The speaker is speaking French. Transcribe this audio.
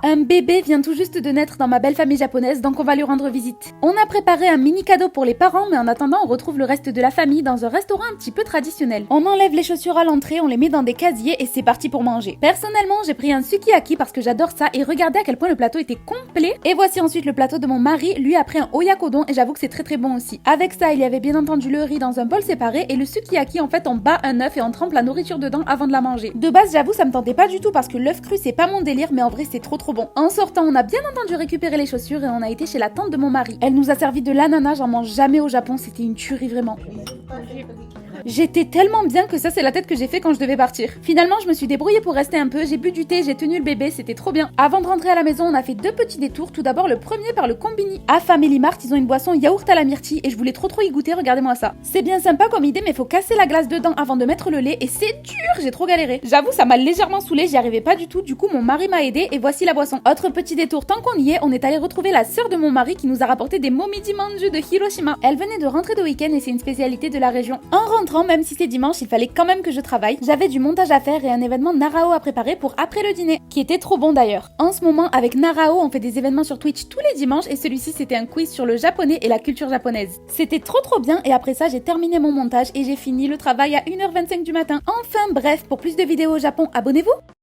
Un bébé vient tout juste de naître dans ma belle famille japonaise, donc on va lui rendre visite. On a préparé un mini cadeau pour les parents, mais en attendant, on retrouve le reste de la famille dans un restaurant un petit peu traditionnel. On enlève les chaussures à l'entrée, on les met dans des casiers et c'est parti pour manger. Personnellement, j'ai pris un sukiyaki parce que j'adore ça et regardez à quel point le plateau était complet. Et voici ensuite le plateau de mon mari, lui a pris un oyakodon et j'avoue que c'est très bon aussi. Avec ça, il y avait bien entendu le riz dans un bol séparé et le sukiyaki, en fait, on bat un œuf et on trempe la nourriture dedans avant de la manger. De base, j'avoue, ça me tentait pas du tout parce que l'œuf cru, c'est pas mon délire, mais en vrai, c'est trop bon. En sortant, on a bien entendu récupérer les chaussures et on a été chez la tante de mon mari. Elle nous a servi de l'ananas, j'en mange jamais au Japon, c'était une tuerie vraiment. J'étais tellement bien que ça c'est la tête que j'ai fait quand je devais partir. Finalement je me suis débrouillée pour rester un peu, j'ai bu du thé, j'ai tenu le bébé, c'était trop bien. Avant de rentrer à la maison on a fait 2 petits détours, tout d'abord le premier par le Combini. À Family Mart ils ont une boisson yaourt à la myrtille et je voulais trop y goûter, regardez-moi ça. C'est bien sympa comme idée mais faut casser la glace dedans avant de mettre le lait et c'est dur, j'ai trop galéré. J'avoue ça m'a légèrement saoulée, j'y arrivais pas du tout, du coup mon mari m'a aidé et voici la boisson. Autre petit détour, tant qu'on y est, on est allé retrouver la sœur de mon mari qui nous a rapporté des momiji manju de Hiroshima. Elle venait de rentrer de week-end et c'est une spécialité de la région. En rentrant, même si c'est dimanche, il fallait quand même que je travaille. J'avais du montage à faire et un événement Narao à préparer pour après le dîner, qui était trop bon d'ailleurs. En ce moment, avec Narao, on fait des événements sur Twitch tous les dimanches et celui-ci c'était un quiz sur le japonais et la culture japonaise. C'était trop bien et après ça, j'ai terminé mon montage et j'ai fini le travail à 1h25 du matin. Enfin bref, pour plus de vidéos au Japon, abonnez-vous!